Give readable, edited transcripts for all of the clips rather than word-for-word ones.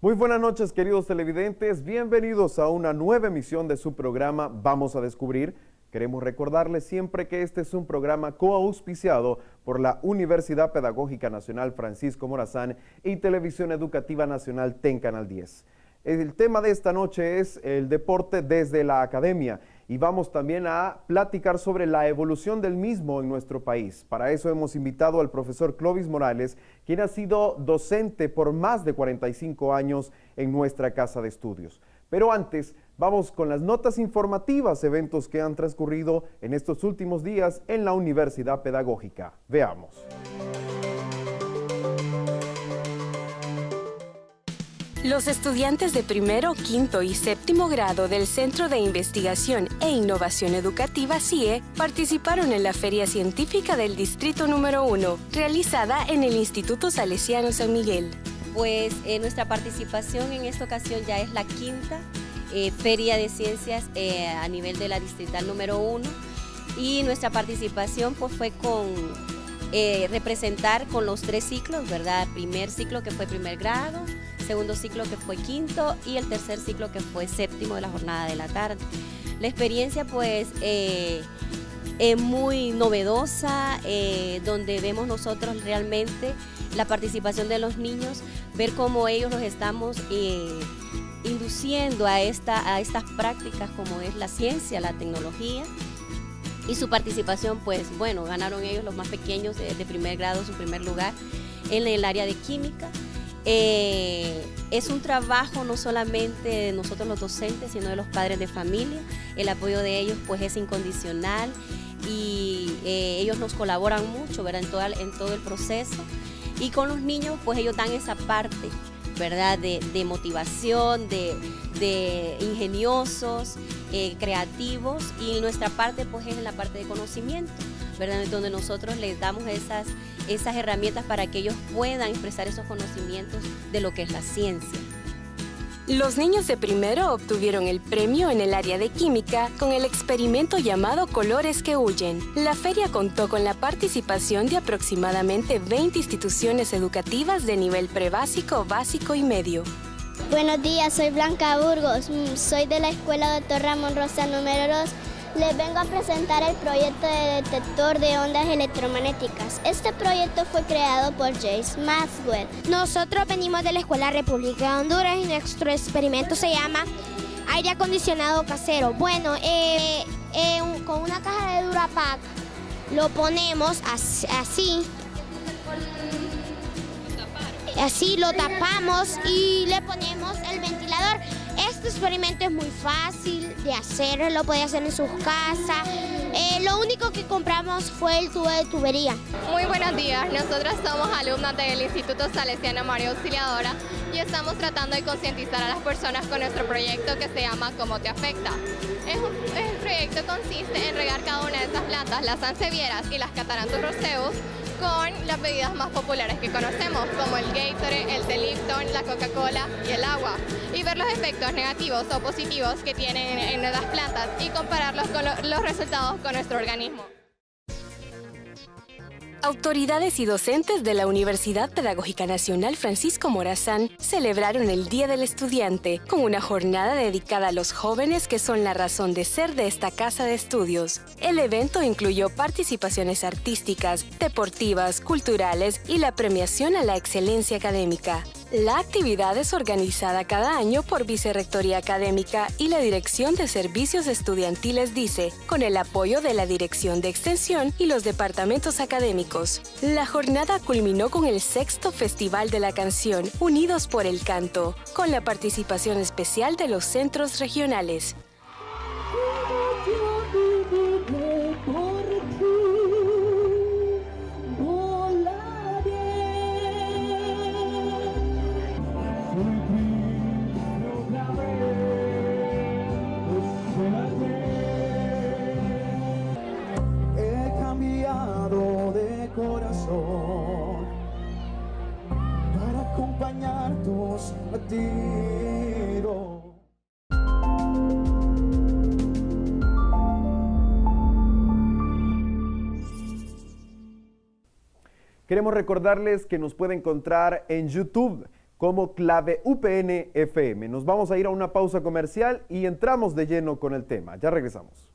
Muy buenas noches, queridos televidentes. Bienvenidos a una nueva emisión de su programa Vamos a Descubrir. Queremos recordarles siempre que este es un programa coauspiciado por la Universidad Pedagógica Nacional Francisco Morazán y Televisión Educativa Nacional TEN Canal 10. El tema de esta noche es el deporte desde la academia y vamos también a platicar sobre la evolución del mismo en nuestro país. Para eso hemos invitado al profesor Clovis Morales, quien ha sido docente por más de 45 años en nuestra casa de estudios. Pero antes, vamos con las notas informativas, eventos que han transcurrido en estos últimos días en la Universidad Pedagógica. Veamos. Los estudiantes de primero, quinto y séptimo grado del Centro de Investigación e Innovación Educativa CIE participaron en la Feria Científica del Distrito número 1, realizada en el Instituto Salesiano San Miguel. Pues nuestra participación en esta ocasión ya es la quinta Feria de Ciencias a nivel de la Distrital número 1 y nuestra participación pues fue con representar con los 3 ciclos, ¿verdad? Primer ciclo que fue primer grado, segundo ciclo que fue quinto y el tercer ciclo que fue séptimo de la jornada de la tarde. La experiencia pues es muy novedosa, donde vemos nosotros realmente la participación de los niños, ver cómo ellos los estamos induciendo a estas prácticas como es la ciencia, la tecnología. Y su participación, pues bueno, ganaron ellos los más pequeños de primer grado su primer lugar en el área de química. Es un trabajo no solamente de nosotros los docentes, sino de los padres de familia. El apoyo de ellos pues es incondicional y ellos nos colaboran mucho, ¿verdad? En todo el proceso. Y con los niños pues ellos dan esa parte, ¿verdad? De motivación, de ingeniosos, creativos, y nuestra parte pues es en la parte de conocimiento, ¿verdad? Donde nosotros les damos esas herramientas para que ellos puedan expresar esos conocimientos de lo que es la ciencia. Los niños de primero obtuvieron el premio en el área de química con el experimento llamado Colores que Huyen. La feria contó con la participación de aproximadamente 20 instituciones educativas de nivel prebásico, básico y medio. Buenos días, soy Blanca Burgos, soy de la Escuela Dr. Ramón Rosa número 2. Les vengo a presentar el proyecto de detector de ondas electromagnéticas. Este proyecto fue creado por James Maxwell. Nosotros venimos de la Escuela República de Honduras y nuestro experimento se llama aire acondicionado casero. Bueno, con una caja de Durapac lo ponemos así lo tapamos y le ponemos el ventilador. Este experimento es muy fácil de hacer, lo puede hacer en sus casas. Lo único que compramos fue el tubo de tubería. Muy buenos días, nosotras somos alumnas del Instituto Salesiano María Auxiliadora y estamos tratando de concientizar a las personas con nuestro proyecto que se llama ¿Cómo te afecta? El proyecto consiste en regar cada una de estas plantas, las sansevieras y las catarantus roseus, con las bebidas más populares que conocemos, como el Gatorade, el de Lipton, la Coca-Cola y el agua, y ver los efectos negativos o positivos que tienen en las plantas y compararlos con los resultados con nuestro organismo. Autoridades y docentes de la Universidad Pedagógica Nacional Francisco Morazán celebraron el Día del Estudiante con una jornada dedicada a los jóvenes que son la razón de ser de esta casa de estudios. El evento incluyó participaciones artísticas, deportivas, culturales y la premiación a la excelencia académica. La actividad es organizada cada año por Vicerrectoría Académica y la Dirección de Servicios Estudiantiles DICE, con el apoyo de la Dirección de Extensión y los departamentos académicos. La jornada culminó con el 6º Festival de la Canción, Unidos por el Canto, con la participación especial de los centros regionales. los latidos. Queremos recordarles que nos puede encontrar en YouTube como Clave UPN FM. Nos vamos a ir a una pausa comercial y entramos de lleno con el tema. Ya regresamos.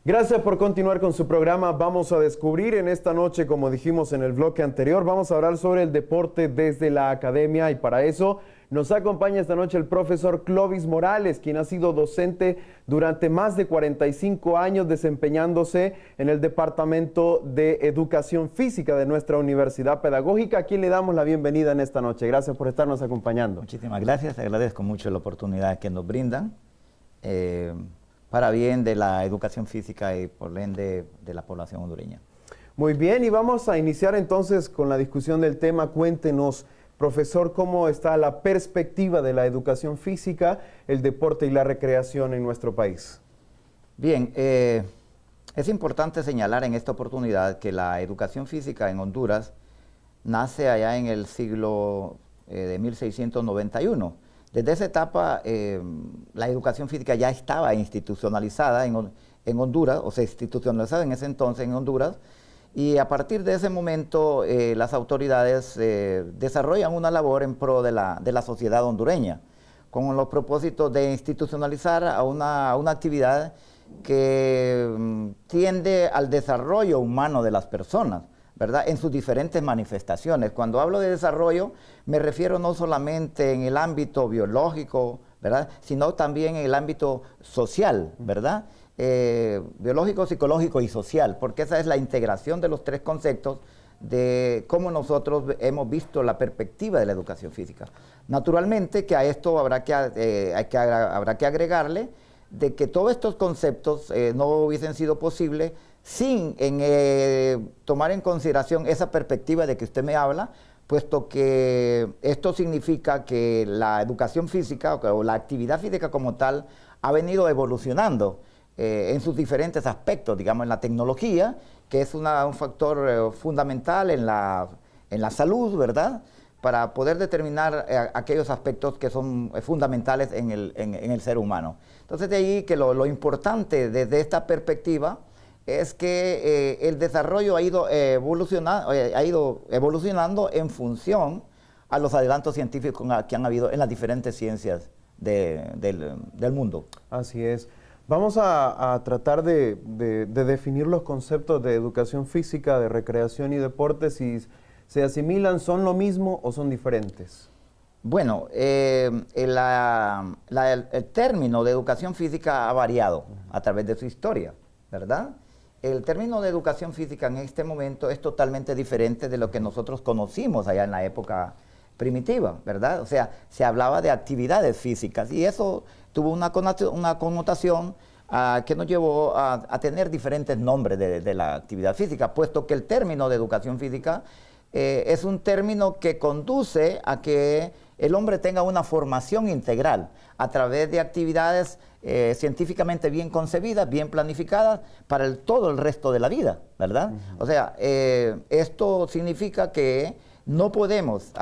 Gracias por continuar con su programa. Vamos a descubrir en esta noche, como dijimos en el bloque anterior, vamos a hablar sobre el deporte desde la academia, y para eso nos acompaña esta noche el profesor Clovis Morales, quien ha sido docente durante más de 45 años desempeñándose en el Departamento de Educación Física de nuestra Universidad Pedagógica, a quien le damos la bienvenida en esta noche. Gracias por estarnos acompañando. Muchísimas gracias, agradezco mucho la oportunidad que nos brindan para bien de la educación física y por ende de la población hondureña. Muy bien, y vamos a iniciar entonces con la discusión del tema. Cuéntenos, profesor, ¿cómo está la perspectiva de la educación física, el deporte y la recreación en nuestro país? Bien, es importante señalar en esta oportunidad que la educación física en Honduras nace allá en el siglo de 1691. Desde esa etapa, la educación física ya estaba institucionalizada en Honduras, o se institucionalizaba en ese entonces en Honduras, y a partir de ese momento las autoridades desarrollan una labor en pro de la sociedad hondureña, con los propósitos de institucionalizar a una actividad que tiende al desarrollo humano de las personas, ¿verdad? En sus diferentes manifestaciones. Cuando hablo de desarrollo, me refiero no solamente en el ámbito biológico, ¿verdad?, sino también en el ámbito social, ¿verdad? Biológico, psicológico y social, porque esa es la integración de los tres conceptos de cómo nosotros hemos visto la perspectiva de la educación física. Naturalmente que a esto habrá que agregarle de que todos estos conceptos no hubiesen sido posibles sin tomar en consideración esa perspectiva de que usted me habla, puesto que esto significa que la educación física o la actividad física como tal ha venido evolucionando en sus diferentes aspectos, digamos en la tecnología, que es un factor fundamental en la salud, ¿verdad?, para poder determinar aquellos aspectos que son fundamentales en el ser humano. Entonces de ahí que lo importante desde esta perspectiva es que el desarrollo ha ido evolucionando en función a los adelantos científicos que han habido en las diferentes ciencias del mundo. Así es. Vamos a tratar de definir los conceptos de educación física, de recreación y deporte, si se asimilan, ¿son lo mismo o son diferentes? Bueno, el término de educación física ha variado a través de su historia, ¿verdad? El término de educación física en este momento es totalmente diferente de lo que nosotros conocimos allá en la época primitiva, ¿verdad? O sea, se hablaba de actividades físicas y eso tuvo una connotación que nos llevó a tener diferentes nombres de la actividad física, puesto que el término de educación física es un término que conduce a que el hombre tenga una formación integral a través de actividades científicamente bien concebidas, bien planificadas para todo el resto de la vida, ¿verdad? O sea, esto significa que no podemos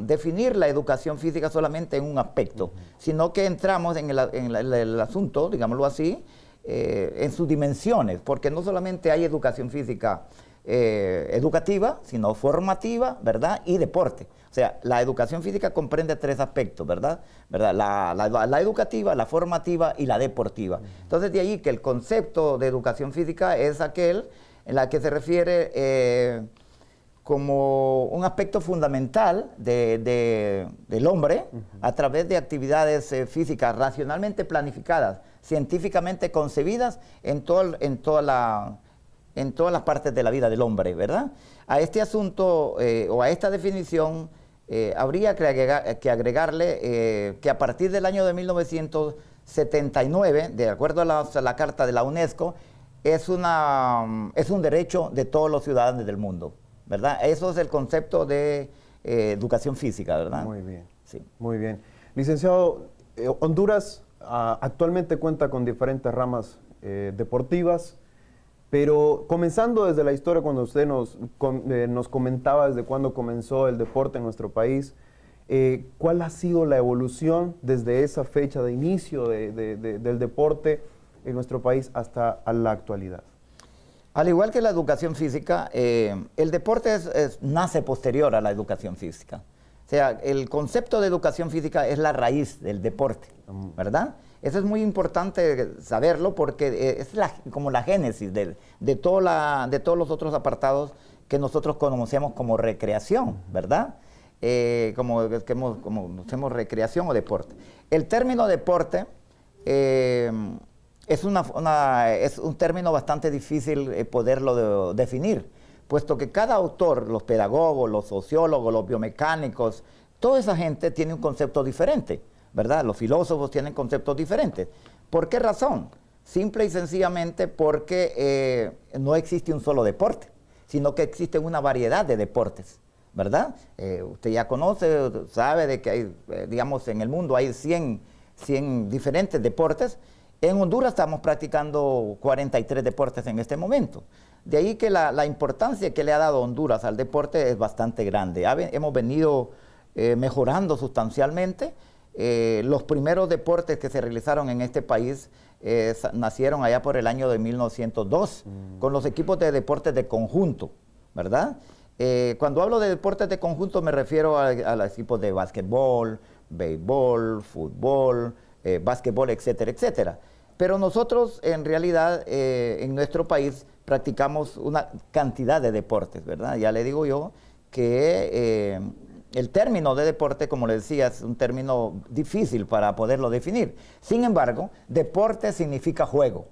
definir la educación física solamente en un aspecto, sino que entramos en el asunto, digámoslo así, en sus dimensiones, porque no solamente hay educación física educativa, sino formativa, ¿verdad?, y deporte. O sea, la educación física comprende tres aspectos, ¿verdad? La educativa, la formativa y la deportiva. Entonces, de ahí que el concepto de educación física es aquel en la que se refiere como un aspecto fundamental del hombre a través de actividades físicas racionalmente planificadas, científicamente concebidas en todas las partes de la vida del hombre, ¿verdad? A este asunto o a esta definición habría que agregarle que a partir del año de 1979, de acuerdo a la Carta de la UNESCO, es un derecho de todos los ciudadanos del mundo, ¿verdad? Eso es el concepto de educación física, ¿verdad? Muy bien, sí. Muy bien. Licenciado, Honduras actualmente cuenta con diferentes ramas deportivas, pero comenzando desde la historia, cuando usted nos comentaba desde cuándo comenzó el deporte en nuestro país, ¿cuál ha sido la evolución desde esa fecha de inicio del deporte en nuestro país hasta la actualidad? Al igual que la educación física, el deporte nace posterior a la educación física. O sea, el concepto de educación física es la raíz del deporte, ¿verdad? Eso es muy importante saberlo porque es como la génesis de todos los otros apartados que nosotros conocemos como recreación, ¿verdad? Como conocemos recreación o deporte. El término deporte es un término bastante difícil poderlo definir, puesto que cada autor, los pedagogos, los sociólogos, los biomecánicos, toda esa gente tiene un concepto diferente, ¿verdad? Los filósofos tienen conceptos diferentes. ¿Por qué razón? Simple y sencillamente porque no existe un solo deporte, sino que existe una variedad de deportes, ¿verdad? Usted ya conoce, sabe de que hay, digamos, en el mundo hay 100 diferentes deportes. En Honduras estamos practicando 43 deportes en este momento. De ahí que la importancia que le ha dado Honduras al deporte es bastante grande. Hemos venido mejorando sustancialmente. Los primeros deportes que se realizaron en este país nacieron allá por el año de 1902, con los equipos de deportes de conjunto, ¿verdad? Cuando hablo de deportes de conjunto me refiero a los equipos de básquetbol, béisbol, fútbol, básquetbol, etcétera, etcétera. Pero nosotros en realidad en nuestro país practicamos una cantidad de deportes, ¿verdad? Ya le digo yo que el término de deporte, como le decía, es un término difícil para poderlo definir. Sin embargo, deporte significa juego,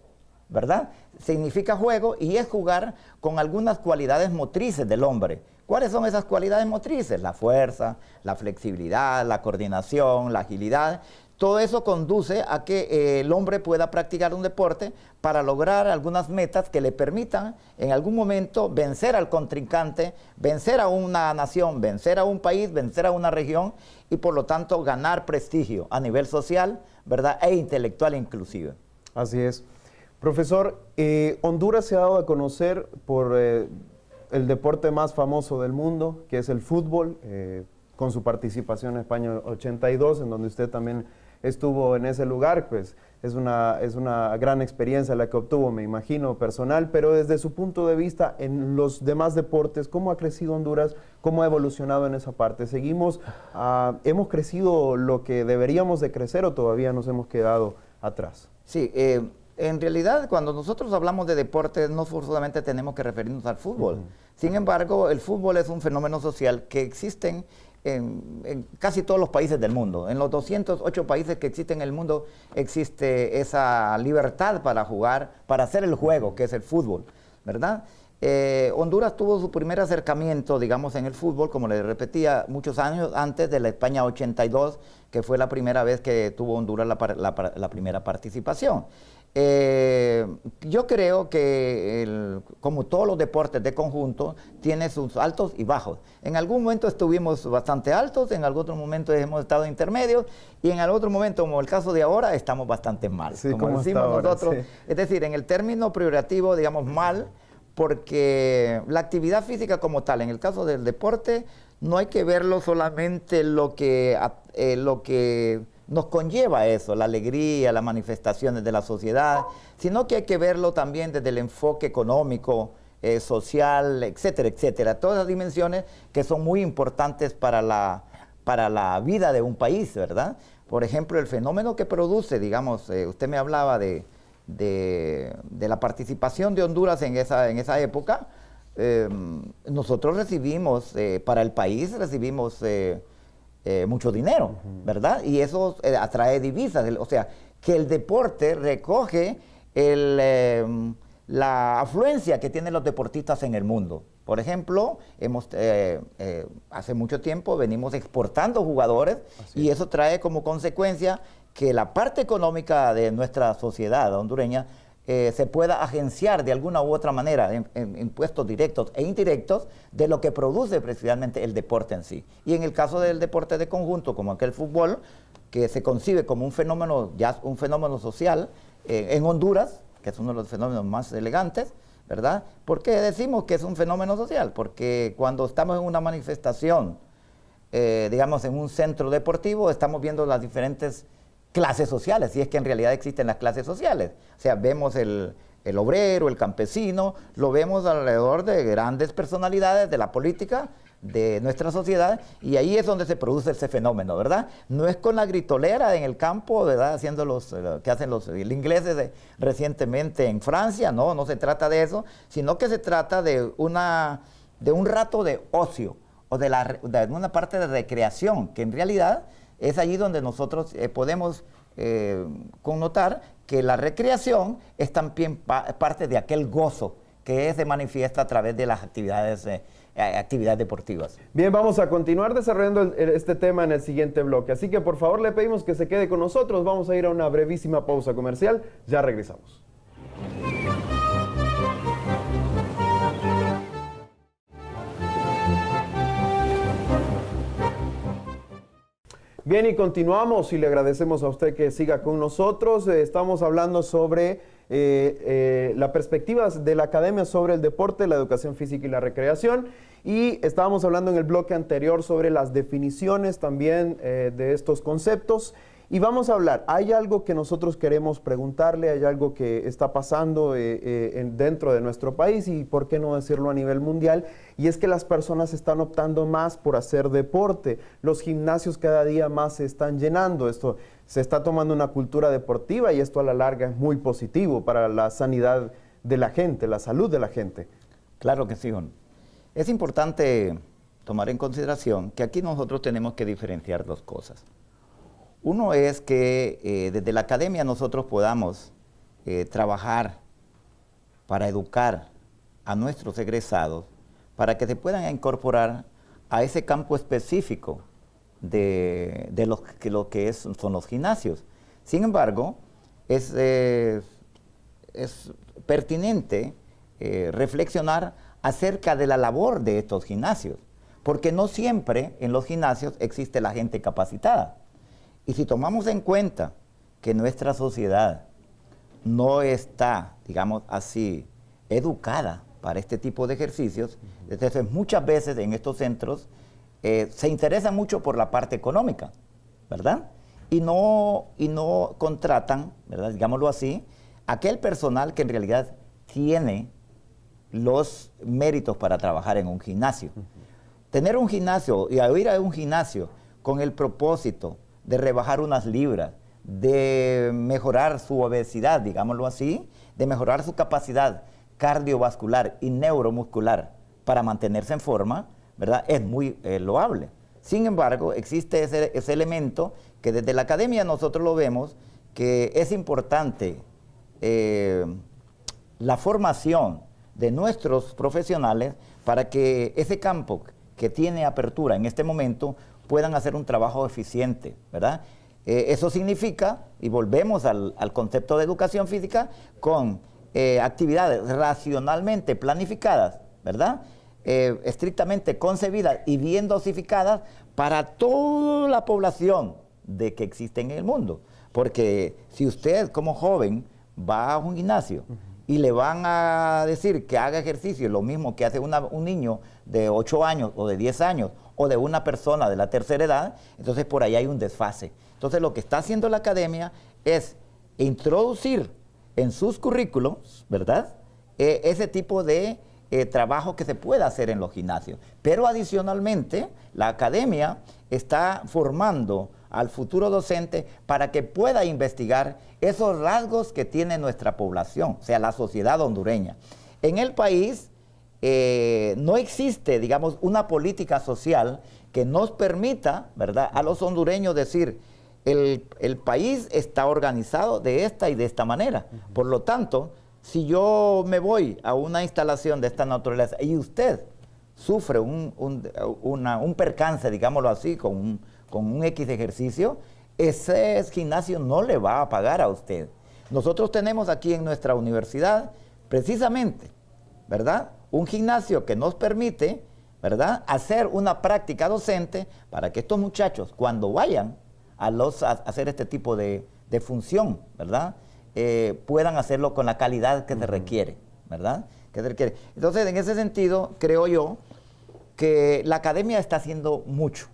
¿verdad? Significa juego y es jugar con algunas cualidades motrices del hombre. ¿Cuáles son esas cualidades motrices? La fuerza, la flexibilidad, la coordinación, la agilidad. Todo eso conduce a que el hombre pueda practicar un deporte para lograr algunas metas que le permitan en algún momento vencer al contrincante, vencer a una nación, vencer a un país, vencer a una región y por lo tanto ganar prestigio a nivel social, ¿verdad? E intelectual inclusive. Así es. Profesor, Honduras se ha dado a conocer por el deporte más famoso del mundo, que es el fútbol, con su participación en España 82, en donde usted también estuvo en ese lugar. Pues es una gran experiencia la que obtuvo, me imagino, personal, pero desde su punto de vista en los demás deportes, ¿cómo ha crecido Honduras? ¿Cómo ha evolucionado en esa parte? ¿Hemos crecido lo que deberíamos de crecer o todavía nos hemos quedado atrás? Sí, en realidad cuando nosotros hablamos de deporte no forzosamente tenemos que referirnos al fútbol. Sin embargo, el fútbol es un fenómeno social que existe en casi todos los países del mundo. En los 208 países que existen en el mundo existe esa libertad para jugar, para hacer el juego, que es el fútbol, ¿verdad? Honduras tuvo su primer acercamiento, digamos, en el fútbol, como le repetía, muchos años antes de la España 82, que fue la primera vez que tuvo Honduras la primera participación. Yo creo que, como todos los deportes de conjunto, tiene sus altos y bajos. En algún momento estuvimos bastante altos, en algún otro momento hemos estado intermedios, y en algún otro momento, como el caso de ahora, estamos bastante mal. Sí, como decimos ahora, nosotros. Sí. Es decir, en el término priorativo, digamos, mal, porque la actividad física como tal, en el caso del deporte, no hay que verlo solamente lo que nos conlleva eso, la alegría, las manifestaciones de la sociedad, sino que hay que verlo también desde el enfoque económico, social, etcétera, etcétera. Todas las dimensiones que son muy importantes para la vida de un país, ¿verdad? Por ejemplo, el fenómeno que produce, digamos, usted me hablaba de la participación de Honduras en esa época. Nosotros recibimos, para el país recibimos mucho dinero, ¿verdad? Y eso atrae divisas, o sea, que el deporte recoge la afluencia que tienen los deportistas en el mundo. Por ejemplo, hace mucho tiempo venimos exportando jugadores y eso trae como consecuencia que la parte económica de nuestra sociedad hondureña se pueda agenciar de alguna u otra manera en impuestos directos e indirectos de lo que produce precisamente el deporte en sí. Y en el caso del deporte de conjunto, como aquel fútbol, que se concibe como un fenómeno social, en Honduras que es uno de los fenómenos más elegantes, ¿verdad? ¿Por qué decimos que es un fenómeno social? Porque cuando estamos en una manifestación, digamos en un centro deportivo, estamos viendo las diferentes clases sociales, si es que en realidad existen las clases sociales. O sea, vemos el obrero, el campesino, lo vemos alrededor de grandes personalidades de la política, de nuestra sociedad, y ahí es donde se produce ese fenómeno, ¿verdad? No es con la gritolera en el campo, ¿verdad? Haciendo que hacen los ingleses recientemente en Francia, no se trata de eso, sino que se trata de un rato de ocio, o de una parte de recreación, que en realidad es allí donde nosotros podemos connotar que la recreación es también parte de aquel gozo que se manifiesta a través de las actividades deportivas. Bien, vamos a continuar desarrollando este tema en el siguiente bloque, así que por favor le pedimos que se quede con nosotros. Vamos a ir a una brevísima pausa comercial, ya regresamos. Bien, y continuamos y le agradecemos a usted que siga con nosotros. Estamos hablando sobre la perspectiva de la academia sobre el deporte, la educación física y la recreación. Y estábamos hablando en el bloque anterior sobre las definiciones también de estos conceptos. Y vamos a hablar, hay algo que nosotros queremos preguntarle, hay algo que está pasando dentro de nuestro país y por qué no decirlo a nivel mundial, y es que las personas están optando más por hacer deporte. Los gimnasios cada día más se están llenando, esto se está tomando una cultura deportiva y esto a la larga es muy positivo para la sanidad de la gente, la salud de la gente. Claro que sí, Juan. Es importante tomar en consideración que aquí nosotros tenemos que diferenciar dos cosas. Uno es que desde la academia nosotros podamos trabajar para educar a nuestros egresados para que se puedan incorporar a ese campo específico de lo que son los gimnasios. Sin embargo, es pertinente reflexionar acerca de la labor de estos gimnasios, porque no siempre en los gimnasios existe la gente capacitada. Y si tomamos en cuenta que nuestra sociedad no está, digamos así, educada para este tipo de ejercicios, entonces muchas veces en estos centros se interesan mucho por la parte económica, ¿verdad? Y no contratan, ¿verdad? Digámoslo así, aquel personal que en realidad tiene los méritos para trabajar en un gimnasio. Tener un gimnasio y ir a un gimnasio con el propósito de rebajar unas libras, de mejorar su obesidad, digámoslo así, de mejorar su capacidad cardiovascular y neuromuscular para mantenerse en forma, ¿verdad? Es muy loable. Sin embargo, existe ese elemento que desde la academia nosotros lo vemos, que es importante la formación de nuestros profesionales para que ese campo que tiene apertura en este momento puedan hacer un trabajo eficiente, ¿verdad? Eso significa, y volvemos al concepto de educación física, con actividades racionalmente planificadas, ¿verdad? Estrictamente concebidas y bien dosificadas para toda la población que existe en el mundo. Porque si usted como joven va a un gimnasio y le van a decir que haga ejercicio, lo mismo que hace un niño de 8 años o de 10 años o de una persona de la tercera edad, entonces por ahí hay un desfase. Entonces lo que está haciendo la academia es introducir en sus currículos, ¿verdad?, ese tipo de trabajo que se puede hacer en los gimnasios. Pero adicionalmente, la academia está formando al futuro docente para que pueda investigar esos rasgos que tiene nuestra población, o sea, la sociedad hondureña. En el país no existe, digamos, una política social que nos permita, ¿verdad?, a los hondureños decir, el país está organizado de esta y de esta manera. Por lo tanto, si yo me voy a una instalación de esta naturaleza y usted sufre un percance, digámoslo así, con un X ejercicio, ese gimnasio no le va a pagar a usted. Nosotros tenemos aquí en nuestra universidad, precisamente, ¿verdad?, un gimnasio que nos permite, ¿verdad?, hacer una práctica docente para que estos muchachos, cuando vayan a hacer este tipo de función, ¿verdad?, puedan hacerlo con la calidad que se requiere, ¿verdad? Que se requiere. Entonces, en ese sentido, creo yo que la academia está haciendo mucho,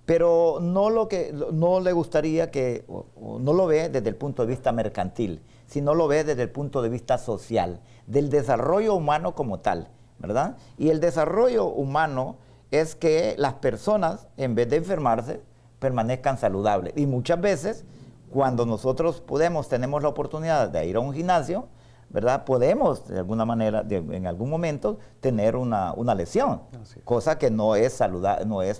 pero no le gustaría que, o no lo ve desde el punto de vista mercantil, sino lo ve desde el punto de vista social, del desarrollo humano como tal, ¿verdad? Y el desarrollo humano es que las personas, en vez de enfermarse, permanezcan saludables. Y muchas veces, cuando nosotros tenemos la oportunidad de ir a un gimnasio, ¿verdad? Podemos, de alguna manera, en algún momento, tener una lesión, cosa que no es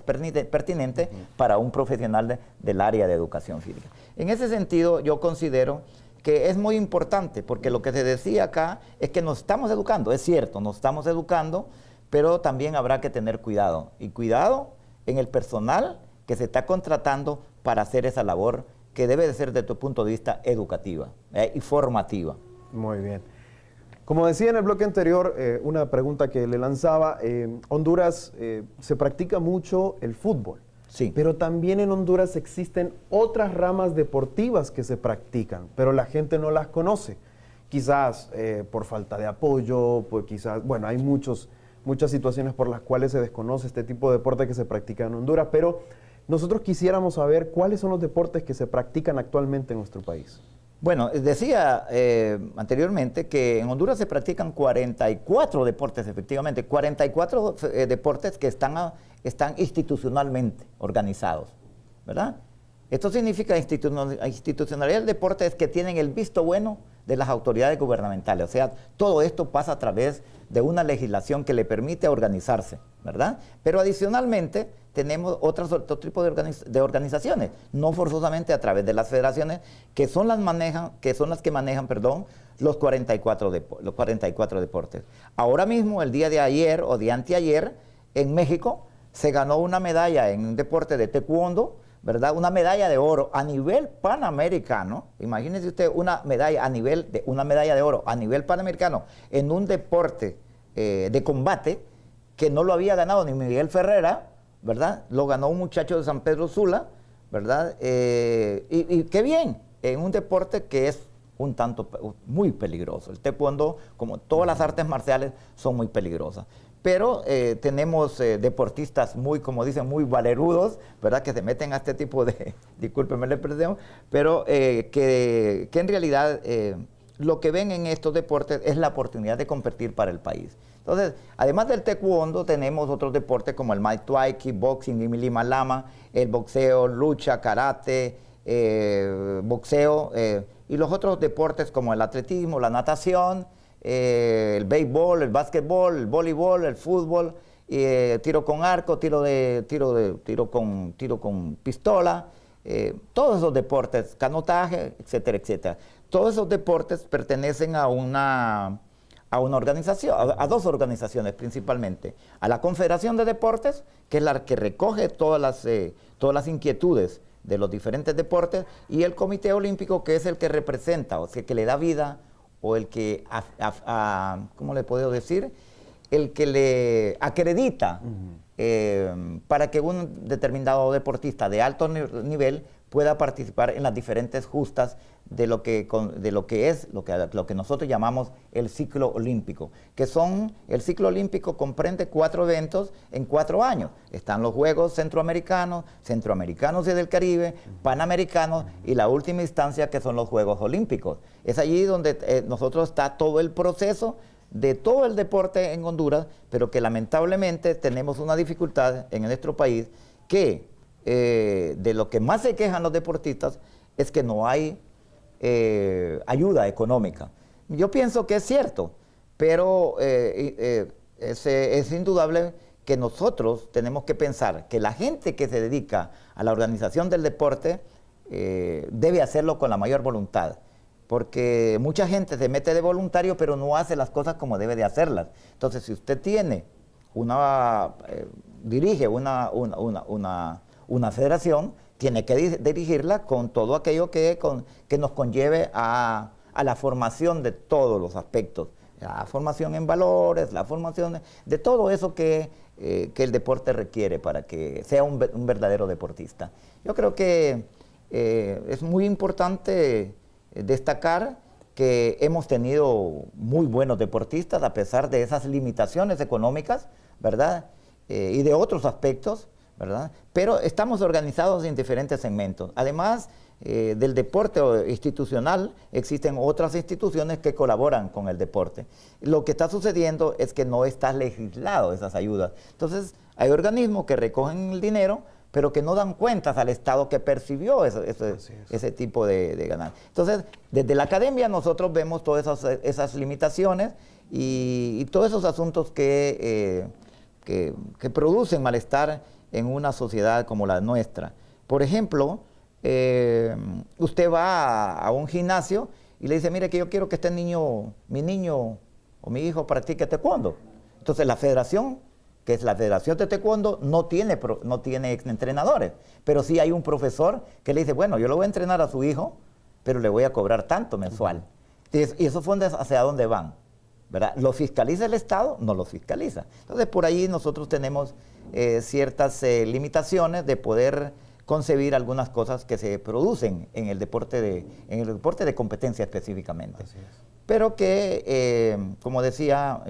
pertinente para un profesional del área de educación física. En ese sentido, yo considero que es muy importante, porque lo que se decía acá es que nos estamos educando, es cierto, nos estamos educando, pero también habrá que tener cuidado, y cuidado en el personal que se está contratando para hacer esa labor que debe de ser desde tu punto de vista educativa y formativa. Muy bien. Como decía en el bloque anterior, una pregunta que le lanzaba, Honduras se practica mucho el fútbol. Sí. Pero también en Honduras existen otras ramas deportivas que se practican, pero la gente no las conoce. Quizás por falta de apoyo, pues quizás, bueno, hay muchas situaciones por las cuales se desconoce este tipo de deporte que se practica en Honduras, pero nosotros quisiéramos saber cuáles son los deportes que se practican actualmente en nuestro país. Bueno, decía anteriormente que en Honduras se practican 44 deportes, efectivamente, 44 deportes que están institucionalmente organizados, ¿verdad? Esto significa institucionalidad del deporte es que tienen el visto bueno de las autoridades gubernamentales, o sea, todo esto pasa a través de una legislación que le permite organizarse, ¿verdad? Pero adicionalmente tenemos otro tipo de organizaciones, no forzosamente a través de las federaciones, que son las que manejan, los 44 deportes. Ahora mismo, el día de ayer o de anteayer, en México, se ganó una medalla en un deporte de taekwondo, ¿verdad? Una medalla de oro a nivel panamericano. Imagínese usted una medalla de oro a nivel panamericano en un deporte de combate que no lo había ganado ni Miguel Ferrera, ¿verdad? Lo ganó un muchacho de San Pedro Sula, ¿verdad? Y qué bien, en un deporte que es un tanto muy peligroso. El taekwondo, como todas las artes marciales, son muy peligrosas. Pero tenemos deportistas como dicen, muy valerudos, ¿verdad? Que se meten a este tipo de, discúlpenme la expresión, pero que en realidad lo que ven en estos deportes es la oportunidad de competir para el país. Entonces, además del taekwondo, tenemos otros deportes como el Muay Thai, kickboxing, lima lama, el boxeo, lucha, karate, boxeo, y los otros deportes como el atletismo, la natación, el béisbol, el básquetbol, el voleibol, el fútbol, tiro con arco, tiro con pistola, todos esos deportes, canotaje, etcétera, etcétera. Todos esos deportes pertenecen a una organización, a dos organizaciones principalmente, a la Confederación de Deportes, que es la que recoge todas las inquietudes de los diferentes deportes, y el Comité Olímpico, que es el que representa, o sea, que le da vida, o el que, ¿cómo le puedo decir? El que le acredita para que un determinado deportista de alto nivel pueda participar en las diferentes justas de lo que nosotros llamamos el ciclo olímpico, el ciclo olímpico comprende 4 eventos en 4 años. Están los Juegos Centroamericanos y del Caribe, Panamericanos y la última instancia que son los Juegos Olímpicos. Es allí donde nosotros está todo el proceso de todo el deporte en Honduras, pero que lamentablemente tenemos una dificultad en nuestro país que de lo que más se quejan los deportistas es que no hay ayuda económica. Yo pienso que es cierto, pero es indudable que nosotros tenemos que pensar que la gente que se dedica a la organización del deporte debe hacerlo con la mayor voluntad, porque mucha gente se mete de voluntario pero no hace las cosas como debe de hacerlas. Entonces, si usted dirige una federación, tiene que dirigirla con todo aquello que nos conlleve a la formación de todos los aspectos, la formación en valores, la formación de todo eso que el deporte requiere para que sea un verdadero deportista. Yo creo que es muy importante destacar que hemos tenido muy buenos deportistas a pesar de esas limitaciones económicas, ¿verdad? Y de otros aspectos, ¿verdad? Pero estamos organizados en diferentes segmentos. Además del deporte institucional, existen otras instituciones que colaboran con el deporte. Lo que está sucediendo es que no está legislado esas ayudas. Entonces, hay organismos que recogen el dinero, pero que no dan cuentas al Estado que percibió ese tipo de ganancias. Entonces, desde la academia nosotros vemos todas esas limitaciones y todos esos asuntos que producen malestar en una sociedad como la nuestra. Por ejemplo, usted va a un gimnasio y le dice, mire que yo quiero que mi niño o mi hijo practique taekwondo. Entonces la federación, que es la Federación de Taekwondo, no tiene entrenadores, pero sí hay un profesor que le dice, bueno, yo lo voy a entrenar a su hijo, pero le voy a cobrar tanto mensual. Y eso fue hacia dónde van, ¿verdad? ¿Lo fiscaliza el Estado? No lo fiscaliza. Entonces por ahí nosotros tenemos ciertas limitaciones de poder concebir algunas cosas que se producen en el deporte de competencia específicamente. Pero que, como decía,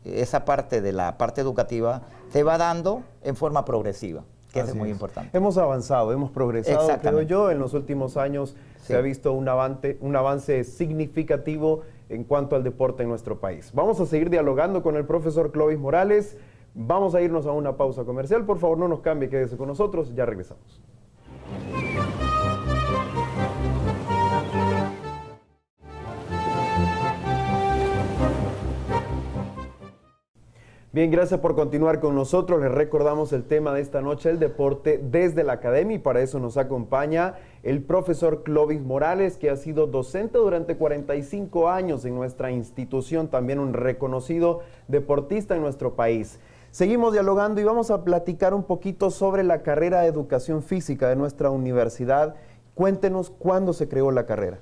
esa parte de la parte educativa se va dando en forma progresiva, que es muy importante. Hemos avanzado, hemos progresado, creo yo. En los últimos años se ha visto un avance significativo en cuanto al deporte en nuestro país. Vamos a seguir dialogando con el profesor Clovis Morales. Vamos a irnos a una pausa comercial. Por favor, no nos cambie, quédese con nosotros. Ya regresamos. Bien, gracias por continuar con nosotros. Les recordamos el tema de esta noche, el deporte desde la academia, y para eso nos acompaña el profesor Clovis Morales, que ha sido docente durante 45 años en nuestra institución, también un reconocido deportista en nuestro país. Seguimos dialogando y vamos a platicar un poquito sobre la carrera de Educación Física de nuestra universidad. Cuéntenos cuándo se creó la carrera.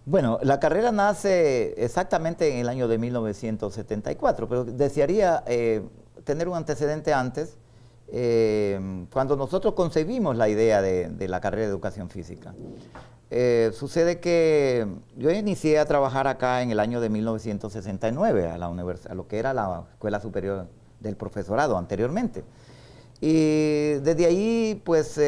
Bueno, la carrera nace exactamente en el año de 1974, pero desearía tener un antecedente antes, cuando nosotros concebimos la idea de la carrera de Educación Física. Sucede que yo inicié a trabajar acá en el año de 1969, a lo que era la Escuela Superior del Profesorado anteriormente. Y desde ahí, pues,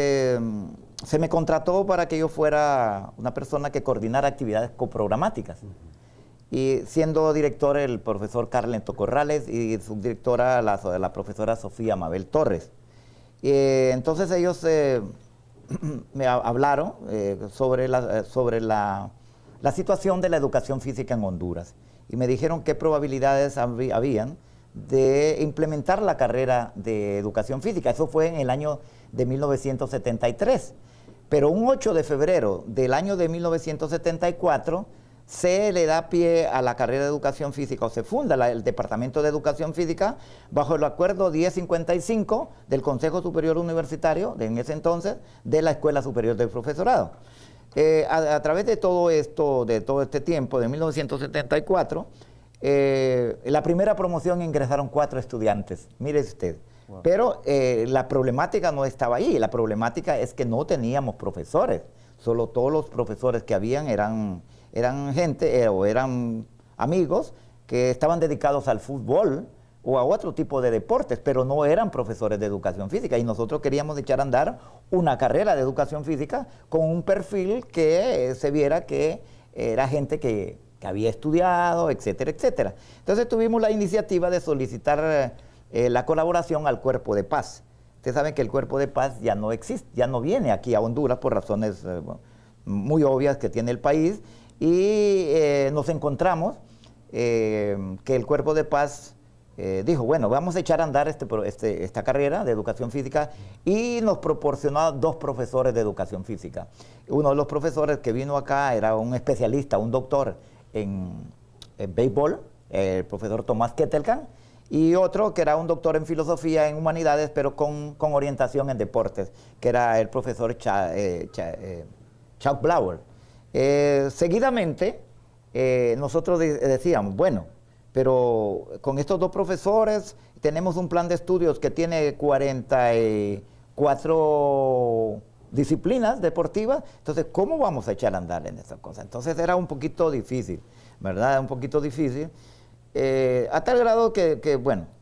se me contrató para que yo fuera una persona que coordinara actividades coprogramáticas. Y siendo director el profesor Carlento Corrales y subdirectora la profesora Sofía Mabel Torres. Entonces ellos me hablaron sobre la situación de la educación física en Honduras. Y me dijeron qué probabilidades habían de implementar la carrera de Educación Física. Eso fue en el año de 1973. Pero un 8 de febrero del año de 1974 se le da pie a la carrera de Educación Física, o se funda el Departamento de Educación Física bajo el acuerdo 1055 del Consejo Superior Universitario, en ese entonces, de la Escuela Superior del Profesorado. A través de todo este tiempo, de 1974, la primera promoción ingresaron 4 estudiantes, mire usted. Wow. Pero la problemática no estaba ahí, la problemática es que no teníamos profesores, solo todos los profesores que habían eran gente o eran amigos que estaban dedicados al fútbol o a otro tipo de deportes, pero no eran profesores de educación física, y nosotros queríamos echar a andar una carrera de educación física con un perfil que se viera que era gente que había estudiado, etcétera, etcétera. Entonces tuvimos la iniciativa de solicitar la colaboración al Cuerpo de Paz. Ustedes saben que el Cuerpo de Paz ya no existe, ya no viene aquí a Honduras por razones muy obvias que tiene el país, y nos encontramos que el Cuerpo de Paz dijo, bueno, vamos a echar a andar esta carrera de Educación Física, y nos proporcionó 2 profesores de Educación Física. Uno de los profesores que vino acá era un especialista, un doctor en béisbol, el profesor Tomás Ketelkan, y otro que era un doctor en filosofía, en humanidades, pero con orientación en deportes, que era el profesor Chuck Blauer. Seguidamente, nosotros decíamos, bueno, pero con estos 2 profesores tenemos un plan de estudios que tiene 44 disciplinas deportivas. Entonces, ¿cómo vamos a echar a andar en esas cosas? Entonces era un poquito difícil, ¿verdad? Un poquito difícil. A tal grado que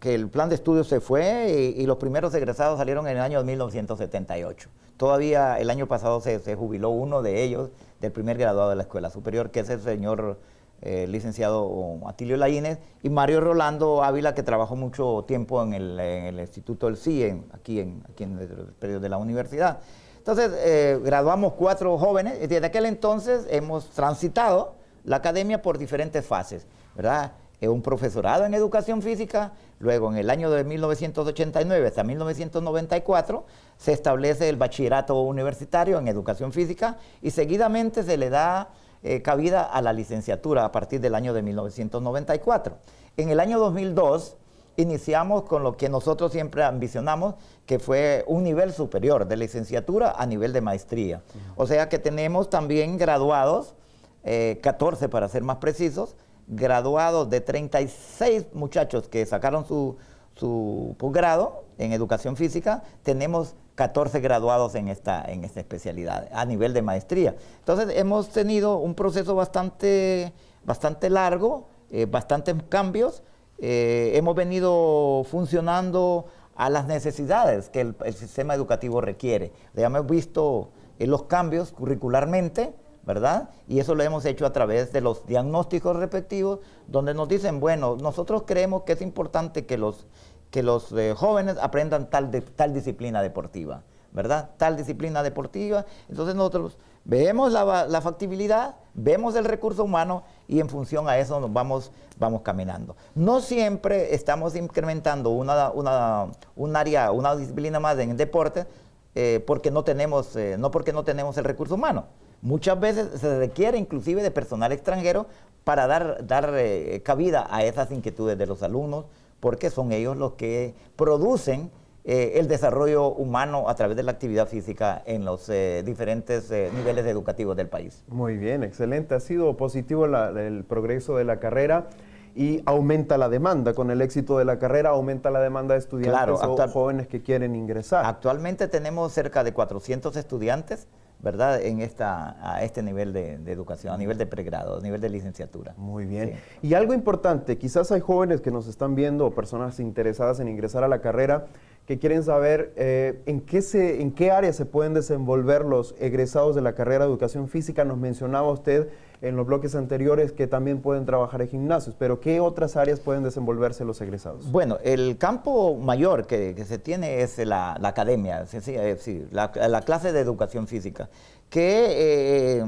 el plan de estudio se fue y los primeros egresados salieron en el año 1978. Todavía el año pasado se jubiló uno de ellos, del primer graduado de la escuela superior, que es el señor licenciado Atilio Laínez, y Mario Rolando Ávila, que trabajó mucho tiempo en el Instituto del CIE, aquí en el periodo de la universidad. Entonces, graduamos 4 jóvenes, y desde aquel entonces hemos transitado la academia por diferentes fases, ¿verdad? Un profesorado en educación física, luego en el año de 1989 hasta 1994 se establece el bachillerato universitario en educación física y seguidamente se le da cabida a la licenciatura a partir del año de 1994. En el año 2002 iniciamos con lo que nosotros siempre ambicionamos, que fue un nivel superior de licenciatura a nivel de maestría. O sea que tenemos también graduados, 14 para ser más precisos, graduados de 36 muchachos que sacaron su posgrado en educación física, tenemos 14 graduados en esta especialidad a nivel de maestría. Entonces hemos tenido un proceso bastante largo, bastantes cambios, hemos venido funcionando a las necesidades que el sistema educativo requiere. Ya hemos visto los cambios curricularmente, ¿verdad? Y eso lo hemos hecho a través de los diagnósticos respectivos, donde nos dicen, bueno, nosotros creemos que es importante que los jóvenes aprendan tal disciplina deportiva, ¿verdad? Tal disciplina deportiva. Entonces nosotros vemos la factibilidad, vemos el recurso humano y en función a eso nos vamos caminando. No siempre estamos incrementando una disciplina más en el deporte porque no tenemos el recurso humano. Muchas veces se requiere inclusive de personal extranjero para dar cabida a esas inquietudes de los alumnos, porque son ellos los que producen el desarrollo humano a través de la actividad física en los diferentes niveles educativos del país. Muy bien, excelente. Ha sido positivo el progreso de la carrera y aumenta la demanda. Con el éxito de la carrera aumenta la demanda de estudiantes o jóvenes que quieren ingresar. Actualmente tenemos cerca de 400 estudiantes, ¿verdad?, a este nivel de educación, a nivel de pregrado, a nivel de licenciatura. Muy bien. Sí. Y algo importante, quizás hay jóvenes que nos están viendo o personas interesadas en ingresar a la carrera que quieren saber en qué área se pueden desenvolver los egresados de la carrera de educación física. Nos mencionaba usted en los bloques anteriores que también pueden trabajar en gimnasios, pero ¿qué otras áreas pueden desenvolverse los egresados? Bueno, el campo mayor que se tiene es la academia, la clase de educación física, que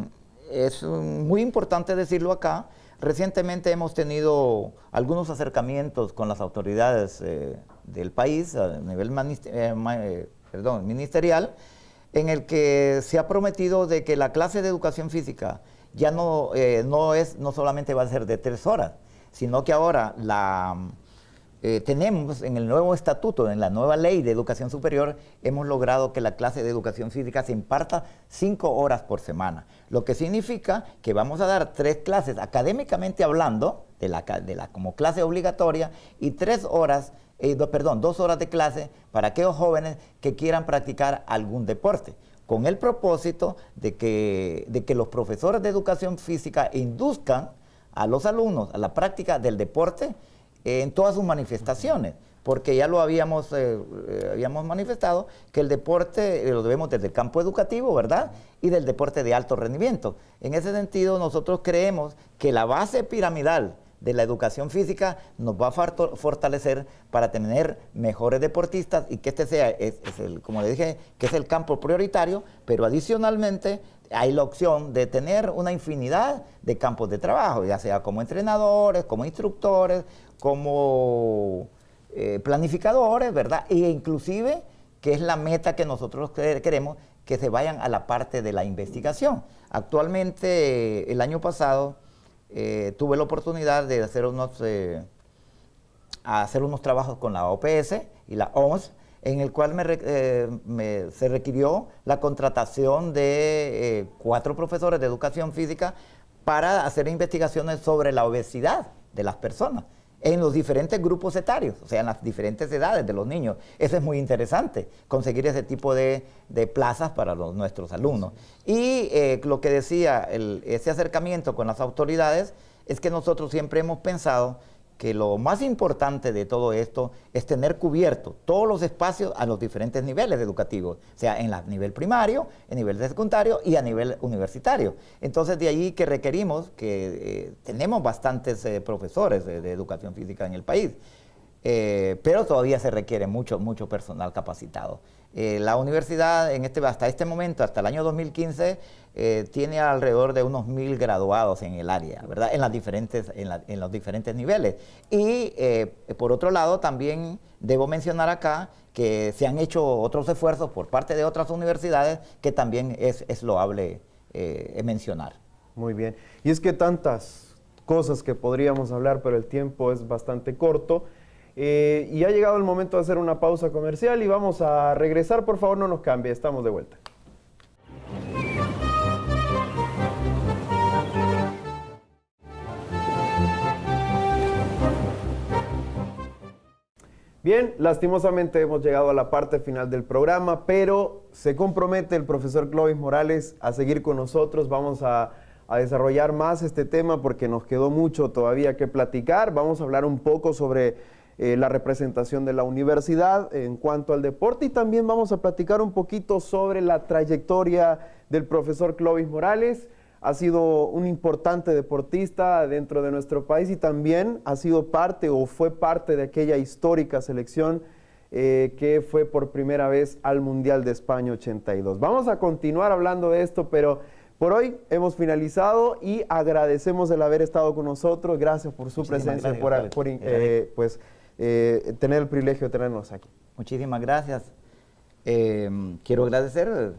es muy importante decirlo acá. Recientemente hemos tenido algunos acercamientos con las autoridades del país a nivel ministerial, en el que se ha prometido de que la clase de educación física ya no solamente va a ser de 3 horas, sino que ahora tenemos en el nuevo estatuto, en la nueva ley de educación superior, hemos logrado que la clase de educación física se imparta 5 horas por semana, lo que significa que vamos a dar 3 clases académicamente hablando, como clase obligatoria, y 2 horas de clase para aquellos jóvenes que quieran practicar algún deporte, con el propósito de que los profesores de educación física induzcan a los alumnos a la práctica del deporte en todas sus manifestaciones, porque ya lo habíamos manifestado, que el deporte lo debemos desde el campo educativo, ¿verdad?, y del deporte de alto rendimiento. En ese sentido, nosotros creemos que la base piramidal de la educación física nos va a fortalecer para tener mejores deportistas y que este sea, como le dije, que es el campo prioritario, pero adicionalmente hay la opción de tener una infinidad de campos de trabajo, ya sea como entrenadores, como instructores, como planificadores, ¿verdad? E inclusive, que es la meta que nosotros queremos, que se vayan a la parte de la investigación. Actualmente, el año pasado, tuve la oportunidad de hacer unos trabajos con la OPS y la OMS, en el cual se requirió la contratación de 4 profesores de educación física para hacer investigaciones sobre la obesidad de las personas. en los diferentes grupos etarios, o sea, en las diferentes edades de los niños. Eso es muy interesante, conseguir ese tipo de plazas para nuestros alumnos. Y lo que decía, ese acercamiento con las autoridades, es que nosotros siempre hemos pensado que lo más importante de todo esto es tener cubierto todos los espacios a los diferentes niveles educativos, o sea, en el nivel primario, en nivel secundario y a nivel universitario. Entonces, de ahí que requerimos que tenemos bastantes profesores de educación física en el país, pero todavía se requiere mucho personal capacitado. La universidad hasta este momento, hasta el año 2015, tiene alrededor de unos 1000 graduados en el área, ¿verdad? En los diferentes niveles. Y por otro lado, también debo mencionar acá que se han hecho otros esfuerzos por parte de otras universidades que también es loable mencionar. Muy bien. Y es que tantas cosas que podríamos hablar, pero el tiempo es bastante corto. Y ha llegado el momento de hacer una pausa comercial y vamos a regresar. Por favor, no nos cambie, estamos de vuelta. Bien, lastimosamente hemos llegado a la parte final del programa, pero se compromete el profesor Clovis Morales a seguir con nosotros. Vamos a desarrollar más este tema porque nos quedó mucho todavía que platicar. Vamos a hablar un poco sobre la representación de la universidad en cuanto al deporte y también vamos a platicar un poquito sobre la trayectoria del profesor Clovis Morales. Ha sido un importante deportista dentro de nuestro país y también ha sido parte o fue parte de aquella histórica selección que fue por primera vez al Mundial de España 82. Vamos a continuar hablando de esto, pero por hoy hemos finalizado y agradecemos el haber estado con nosotros. Gracias por su presencia, por tener el privilegio de tenernos aquí. Muchísimas gracias. Quiero agradecer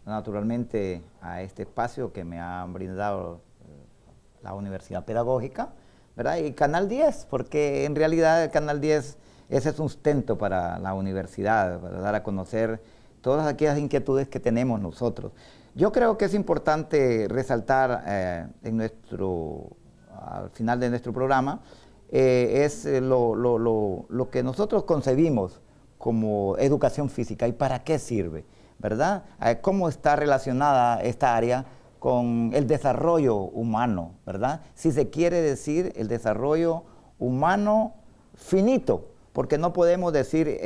naturalmente a este espacio que me ha brindado la Universidad Pedagógica, ¿verdad? Y Canal 10, porque en realidad el Canal 10 es el sustento para la universidad, para dar a conocer todas aquellas inquietudes que tenemos nosotros. Yo creo que es importante resaltar al final de nuestro programa, es lo que nosotros concebimos como educación física y para qué sirve, ¿verdad? Cómo está relacionada esta área con el desarrollo humano, ¿verdad? Si se quiere decir el desarrollo humano finito, porque no podemos decir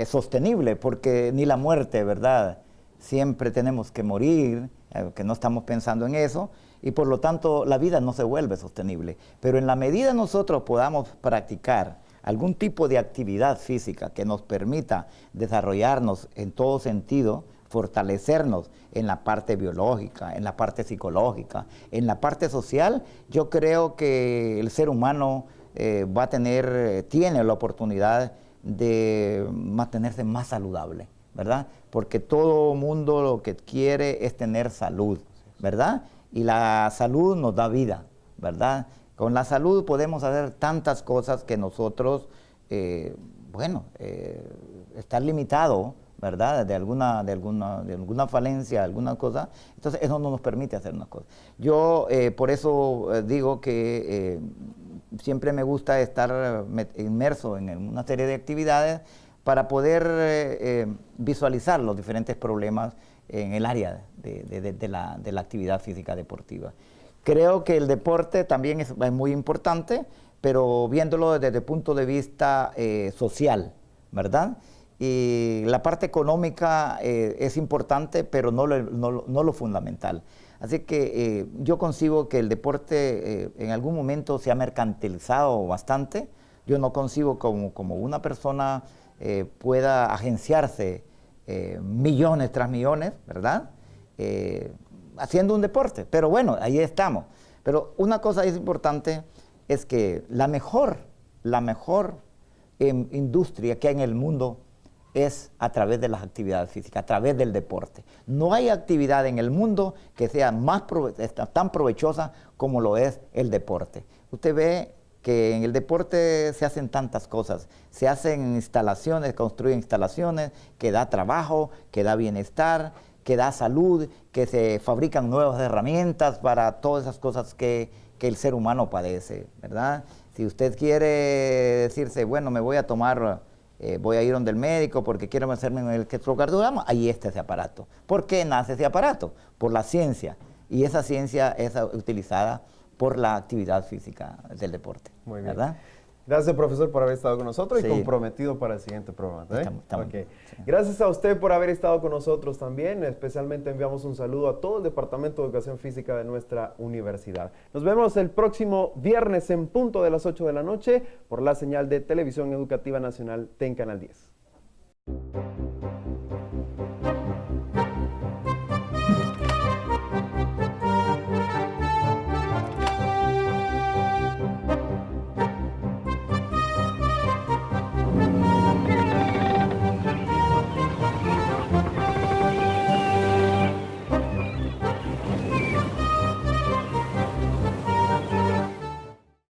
sostenible, porque ni la muerte, ¿verdad? Siempre tenemos que morir, que no estamos pensando en eso, y por lo tanto la vida no se vuelve sostenible. Pero en la medida nosotros podamos practicar algún tipo de actividad física que nos permita desarrollarnos en todo sentido, fortalecernos en la parte biológica, en la parte psicológica, en la parte social, yo creo que el ser humano tiene la oportunidad de mantenerse más saludable, ¿verdad? Porque todo mundo lo que quiere es tener salud, ¿verdad? Y la salud nos da vida, ¿verdad? Con la salud podemos hacer tantas cosas que nosotros, estar limitado, ¿verdad? De alguna falencia, alguna cosa, entonces eso no nos permite hacer unas cosas. Yo por eso digo que siempre me gusta estar inmerso en una serie de actividades para poder visualizar los diferentes problemas en el área de la actividad física deportiva. Creo que el deporte también es muy importante, pero viéndolo desde el punto de vista social, ¿verdad? Y la parte económica es importante, pero no lo fundamental. Así que yo concibo que el deporte en algún momento se ha mercantilizado bastante. Yo no concibo como una persona pueda agenciarse millones tras millones, ¿verdad? Haciendo un deporte, pero bueno, ahí estamos. Pero una cosa es importante, es que la mejor industria que hay en el mundo es a través de las actividades físicas, a través del deporte. No hay actividad en el mundo que sea tan provechosa como lo es el deporte. Usted ve que en el deporte se hacen tantas cosas, se hacen instalaciones, construyen instalaciones, que da trabajo, que da bienestar, que da salud, que se fabrican nuevas herramientas para todas esas cosas que el ser humano padece, ¿verdad? Si usted quiere decirse, bueno, me voy a tomar, voy a ir donde el médico porque quiero hacerme un electrocardiograma, ahí está ese aparato. ¿Por qué nace ese aparato? Por la ciencia. Y esa ciencia es utilizada por la actividad física del deporte. Muy bien. ¿Verdad? Gracias, profesor, por haber estado con nosotros Sí. y comprometido para el siguiente programa. Estamos. Okay. Sí. Gracias a usted por haber estado con nosotros también. Especialmente enviamos un saludo a todo el Departamento de Educación Física de nuestra universidad. Nos vemos el próximo viernes en punto de las 8 de la noche por la señal de Televisión Educativa Nacional TEN Canal 10.